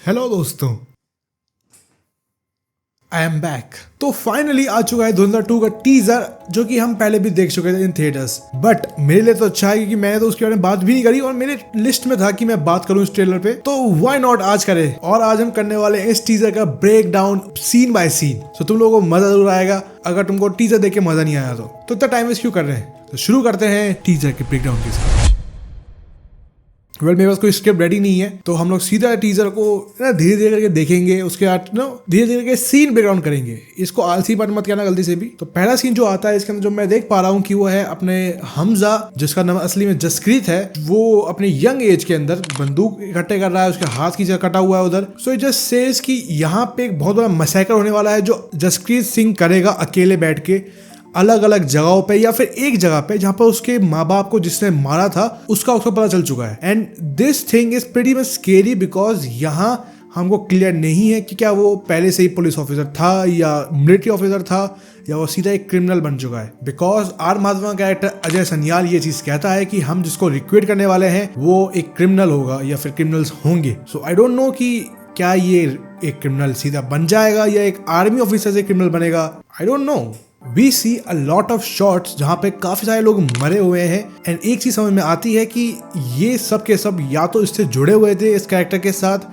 Hello दोस्तों, I am back. तो finally आ चुका है 2002 का टीजर, जो कि हम पहले भी देख चुके थे इन थिएटर्स। बट मेरे लिए तो अच्छा है क्योंकि मैंने तो उसके बारे में बात भी नहीं करी और मेरे लिस्ट में था कि मैं बात करूं इस ट्रेलर पे, तो व्हाई नॉट आज करें। और आज हम करने वाले हैं इस टीजर का break down scene by scene. तो तुम लोगों को मजा जरूर आएगा अगर तुमको टीजर देख के मजा नहीं आया तो इतना टाइम वेस्ट क्यों कर रहे हैं। तो शुरू करते हैं टीजर के ब्रेक डाउन के साथ। मेरे पास कोई स्क्रिप्ट रेडी नहीं है, तो हम लोग सीधा टीजर को धीरे धीरे करके देखेंगे। उसके बाद धीरे धीरे करके सीन ब्रेकडाउन करेंगे। इसको आलसी बात मत कहना गलती से भी। तो पहला सीन जो आता है इसके अंदर, जो मैं देख पा रहा हूँ कि वो है अपने हमजा, जिसका नाम असली में जसक्रीत है। वो अपने यंग एज के अंदर बंदूक इकट्ठे कर रहा है, उसके हाथ की जगह कटा हुआ है उधर। सो इट जस्ट सेज कि यहाँ पे एक बहुत बड़ा मैसेकर होने वाला है, जो जसक्रीत सिंह करेगा अकेले बैठ के अलग अलग जगहों पे, या फिर एक जगह पे जहां पर उसके माँ बाप को जिसने मारा था उसको पता चल चुका है। And this thing is pretty much scary because यहाँ हमको क्लियर नहीं है कि क्या वो पहले से ही पुलिस ऑफिसर था या मिलिट्री ऑफिसर था या वो सीधा एक क्रिमिनल बन चुका है। Because R Madhavan character Ajay Sanyal ये चीज कहता है कि हम जिसको रिक्रूट करने वाले हैं वो एक क्रिमिनल होगा या फिर क्रिमिनल्स होंगे। सो आई डोंट नो कि क्या ये एक क्रिमिनल सीधा बन जाएगा या एक आर्मी ऑफिसर से क्रिमिनल बनेगा। I don't know. We see a lot of shots जहाँ पे काफी सारे लोग मरे हुए हैं। एंड एक चीज समझ में आती है कि ये सब के सब या तो इससे जुड़े हुए थे इस कैरेक्टर के साथ,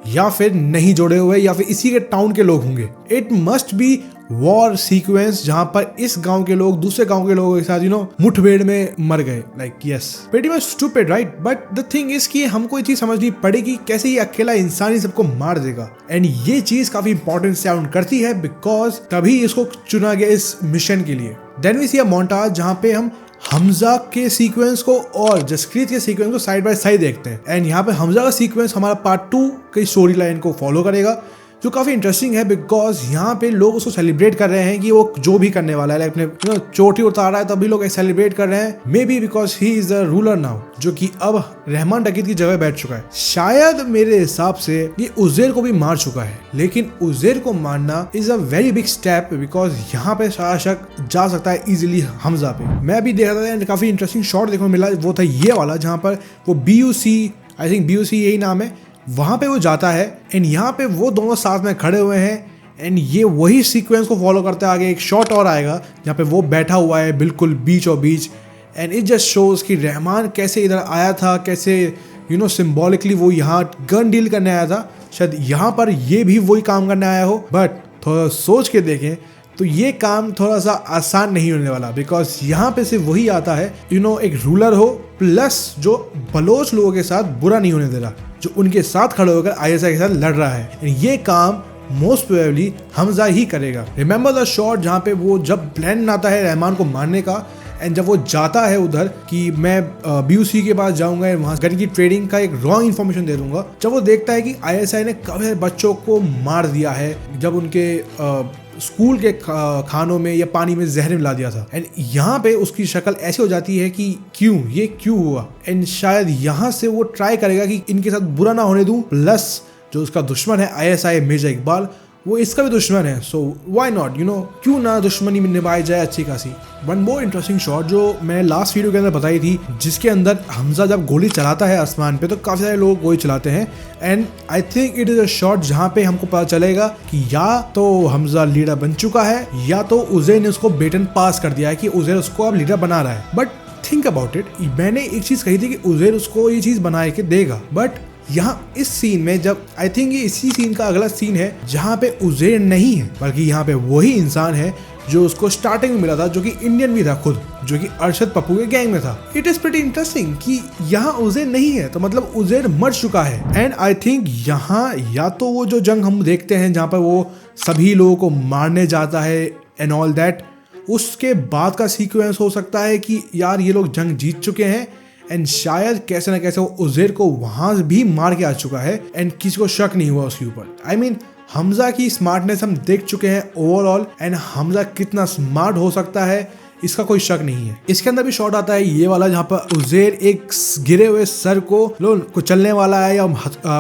या फिर नहीं जुड़े हुए, या फिर इसी के टाउन के लोग होंगे। It must be war sequence जहां पर इस गांव के लोग दूसरे गांव के लोगों के साथ मुठभेड़ में मर गए। Like yes, pretty much stupid right. But the thing is कि हमको ये चीज समझनी पड़ेगी कैसे ये अकेला इंसान ही सबको मार देगा। एंड ये चीज काफी इंपॉर्टेंट साउंड करती है बिकॉज तभी इसको चुना गया इस मिशन के लिए। Then we see a montage जहां पे हम हमजा के सीक्वेंस को और जसक्रीत के सीक्वेंस को साइड बाय साइड देखते हैं। एंड यहाँ पे हमजा का सीक्वेंस हमारा पार्ट 2 की स्टोरी लाइन को फॉलो करेगा, जो काफी इंटरेस्टिंग है बिकॉज यहाँ पे लोग उसको सेलिब्रेट कर रहे हैं कि वो जो भी करने वाला है, अपने चोटी उतार रहा है, तभी लोग सेलिब्रेट कर रहे हैं। May be because he is the ruler now, जो कि अब रहमान डकीत की जगह बैठ चुका है। शायद मेरे हिसाब से ये उज़ैर को भी मार चुका है, लेकिन उज़ैर को मारना is a very big step because यहाँ पे सारा शक जा सकता है इजिली हमजा पे। मैं भी देख रहा था, काफी इंटरेस्टिंग शॉट देखने को मिला, वो था ये वाला जहाँ पर वो BUC, आई थिंक BUC यही नाम है, वहां पे वो जाता है। एंड यहाँ पे वो दोनों साथ में खड़े हुए हैं। एंड ये वही सीक्वेंस को फॉलो करते आगे एक शॉट और आएगा जहाँ पे वो बैठा हुआ है बिल्कुल बीच और बीच। एंड इट जस्ट शोज कि रहमान कैसे इधर आया था, कैसे सिंबॉलिकली वो यहाँ गन डील करने आया था। शायद यहाँ पर ये भी वही काम करने आया हो, बट थोड़ा सोच के देखें तो ये काम थोड़ा सा आसान नहीं होने वाला बिकॉज यहाँ पे सिर्फ वही आता है एक रूलर हो प्लस जो बलोच लोगों के साथ बुरा नहीं होने दे रहा, जो उनके साथ खड़े होकर ISI के साथ लड़ रहा है। ये काम मोस्ट प्रोबेबली हमजा ही करेगा। रिमेंबर द शॉट जहाँ पे वो जब प्लान आता है रहमान को मारने का, एंड जब वो जाता है उधर कि मैं BUC के पास जाऊंगा, वहां गन की ट्रेडिंग का एक रॉन्ग इन्फॉर्मेशन दे दूंगा, जब वो देखता है कि ISI ने काफी बच्चों को मार दिया है जब उनके स्कूल के खानों में या पानी में जहर मिला दिया था। एंड यहाँ पे उसकी शक्ल ऐसी हो जाती है कि ये क्यों हुआ। एंड शायद यहाँ से वो ट्राई करेगा कि इनके साथ बुरा ना होने दूं, प्लस जो उसका दुश्मन है ISI मिर्जा इकबाल, वो इसका भी दुश्मन है। सो व्हाई नॉट क्यों ना दुश्मनी में निभाई जाए अच्छी खासी। वन मोर इंटरेस्टिंग शॉट जो मैं लास्ट वीडियो के अंदर बताई थी, जिसके अंदर हमजा जब गोली चलाता है आसमान पे तो काफी सारे लोग गोली चलाते हैं। And I think it is a shot जहाँ पे हमको पता चलेगा कि या तो हमजा लीडर बन चुका है या तो उज़ैर ने उसको बेटन पास कर दिया है कि उज़ैर उसको अब लीडर बना रहा है। बट थिंक अबाउट इट, मैंने एक चीज कही थी कि उज़ैर उसको ये चीज बना के देगा, बट यहाँ इस सीन में जब आई थिंक ये इसी सीन का अगला सीन है जहाँ पे उज़ैर नहीं है, बल्कि यहाँ पे वही इंसान है जो उसको स्टार्टिंग में मिला था, जो कि इंडियन भी था खुद, जो कि अरशद पप्पू के गैंग में था। इट इज प्रीटी इंटरेस्टिंग कि यहाँ उज़ैर नहीं है, तो मतलब उज़ैर मर चुका है। एंड आई थिंक यहाँ या तो वो जो जंग हम देखते हैं जहाँ पर वो सभी लोगों को मारने जाता है एंड ऑल दैट, उसके बाद का सीक्वेंस हो सकता है कि यार ये लोग जंग जीत चुके हैं एंड शायद कैसे ना कैसे वो उज़ैर को वहां भी मार के आ चुका है एंड किसी को शक नहीं हुआ उसके ऊपर। आई मीन हमजा की स्मार्टनेस हम देख चुके हैं ओवरऑल, एंड हमजा कितना स्मार्ट हो सकता है इसका कोई शक नहीं है। इसके अंदर भी शॉट आता है ये वाला जहाँ पर उज़ैर एक गिरे हुए सर को चलने वाला है या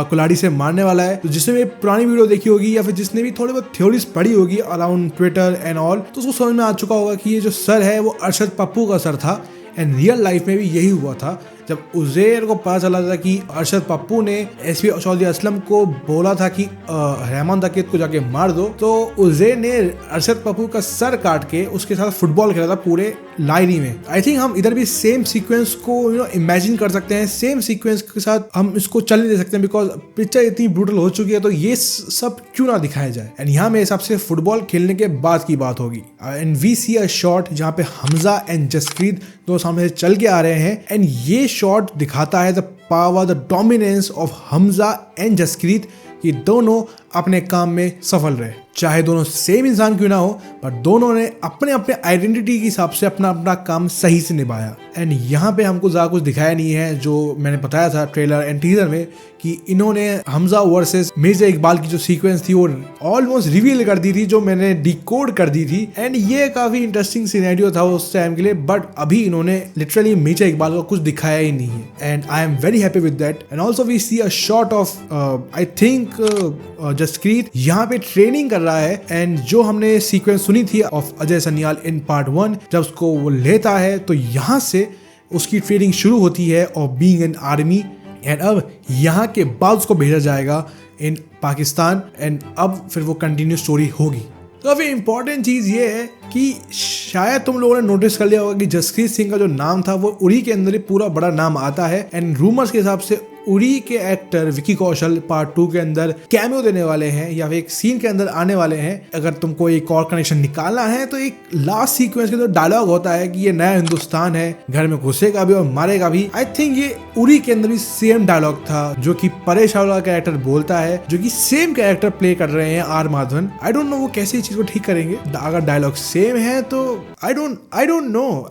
कुल्हाड़ी से मारने वाला है। तो जिसने भी पुरानी वीडियो देखी होगी या फिर जिसने भी थोड़ी बहुत थ्योरीज पढ़ी होगी अराउंड ट्विटर एंड ऑल, तो उसको समझ में आ चुका होगा कि ये जो सर है वो अरशद पप्पू का सर था एंड रियल लाइफ में भी यही हुआ था। जब उज़ैर को पता चला था कि अरशद पप्पू ने एसपी चौधरी असलम को बोला था कि रहमान दाकिद को जाके मार दो, तो उज़ैर ने अरशद पप्पू का सर काट के उसके साथ फुटबॉल खेला था पूरे लाइरी में। आई थिंक हम इधर भी सेम सीक्वेंस को इमेजिन कर सकते हैं, सेम सीक्वेंस के साथ हम इसको चल नहीं दे सकते हैं, बिकॉज पिक्चर इतनी ब्रूटल हो चुकी है, तो ये सब क्यों ना दिखाया जाए। एंड यहाँ मेरे हिसाब से फुटबॉल खेलने के बाद की बात होगी। And we see a shot जहाँ पे हमजा एंड जसप्रीत दो सामने से चल के आ रहे हैं, एंड ये शॉट दिखाता है the power, the dominance of Hamza and Jaspreet, कि दोनों अपने काम में सफल रहे। चाहे दोनों सेम इंसान क्यों ना हो, पर दोनों ने अपने अपने आइडेंटिटी के हिसाब से अपना अपना काम सही से निभाया। एंड यहाँ पे हमको ज़्यादा कुछ दिखाया नहीं है, जो मैंने बताया था ट्रेलर एंड टीजर में कि इन्होंने हमजा वर्सेस मिर्जा इकबाल की जो सीक्वेंस थी वो ऑलमोस्ट रिवील कर दी थी, जो मैंने डिकोड कर दी थी। एंड ये काफ़ी इंटरेस्टिंग सिनेरियो था उस टाइम के लिए, बट अभी इन्होंने लिटरली मिर्जा इकबाल को कुछ दिखाया ही नहीं है। And I am very happy with that. And also we see a shot of I think Jaspreet यहाँ पे ट्रेनिंग कर रहा है। एंड जो हमने सीक्वेंस सुनी थी of Ajay Sanyal in part 1, जब उसको वो लेता है तो यहाँ से उसकी ट्रेनिंग शुरू होती है of being an army. And अब यहाँ के बाद उसको भेजा जाएगा इन पाकिस्तान, एंड अब फिर वो कंटिन्यू स्टोरी होगी। तो अभी इंपॉर्टेंट चीज़ ये है कि शायद तुम लोगों ने नोटिस कर लिया होगा कि जसप्रीत सिंह का जो नाम था वो उरी के अंदर ही पूरा बड़ा नाम आता है। एंड रूमर्स के हिसाब से उरी के एक्टर विकी कौशल पार्ट 2 के अंदर कैमियो देने वाले हैं या फिर एक सीन के अंदर आने वाले हैं। अगर तुमको एक और कनेक्शन निकालना है तो एक लास्ट सीक्वेंस के अंदर डायलॉग होता है कि ये नया हिंदुस्तान है, घर में घुसेगा भी और मारेगा भी। आई थिंक ये उरी के अंदर भी सेम डायलॉग था जो कि परेश रावल का कैरेक्टर बोलता है, जो कि सेम कैरेक्टर प्ले कर रहे हैं R Madhavan. I don't know वो कैसे इस चीज को ठीक करेंगे। अगर डायलॉग सेम है तो आई don't no,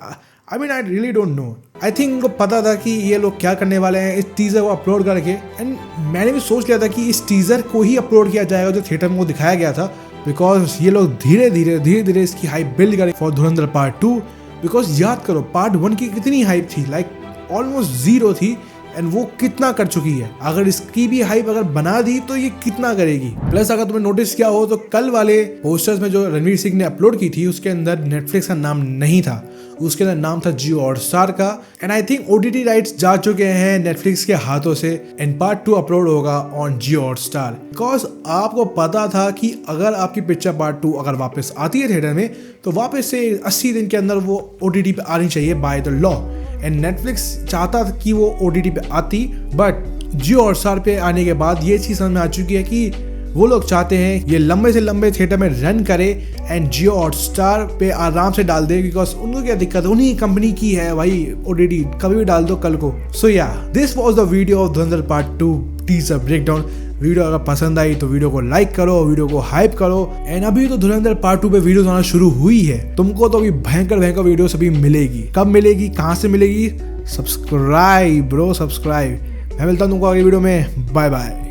I mean I really don't know. I think उनको पता था कि ये लोग क्या करने वाले हैं इस टीजर को अपलोड करके। एंड मैंने भी सोच लिया था कि इस टीजर को ही अपलोड किया जाएगा जो थिएटर में वो दिखाया गया था, बिकॉज ये लोग धीरे धीरे इसकी हाइप बिल्ड करें फॉर धुरंधर पार्ट 2। बिकॉज याद करो पार्ट 1 की कितनी हाइप थी, लाइक ऑलमोस्ट 0 थी, एंड वो कितना कर चुकी है। अगर इसकी भी हाइप अगर बना दी तो ये कितना करेगी। प्लस अगर तुमने नोटिस किया हो तो कल वाले पोस्टर्स में जो रणवीर सिंह ने अपलोड की थी उसके अंदर नेटफ्लिक्स का नाम नहीं था, उसके अंदर नाम था जियो हॉटस्टार का। And I think OTT rights जा चुके हैं नेटफ्लिक्स के हाथों से, एंड पार्ट 2 अपलोड होगा ऑन जियो हॉटस्टार। बिकॉज आपको पता था कि अगर आपकी पिक्चर पार्ट 2 अगर वापस आती है थिएटर में तो वापस से 80 दिन के अंदर वो OTT पे आनी चाहिए by the law. And Netflix चाहता था कि वो OTT पे आती, बट जियो हॉटस्टार पे आने के बाद ये चीज़ समझ में आ चुकी है कि वो लोग चाहते हैं ये लंबे से लंबे थिएटर में रन करे एंड जियो हॉटस्टार पे आराम से डाल दे, बिकॉज उनको क्या दिक्कत है, उन्हीं कंपनी की है भाई OTT, कभी भी डाल दो कल को। सो या this was the video of Dhurandhar part 2 teaser breakdown. Video अगर पसंद आई तो वीडियो को लाइक करो, वीडियो को हाइप करो। एंड अभी तो धुरंधर पार्ट 2 पे वीडियोस आना शुरू हुई है, तुमको तो अभी भयंकर वीडियोस अभी मिलेगी। कब मिलेगी, कहाँ से मिलेगी? Subscribe bro, subscribe. मैं मिलता हूँ तुमको अगली वीडियो में। Bye bye.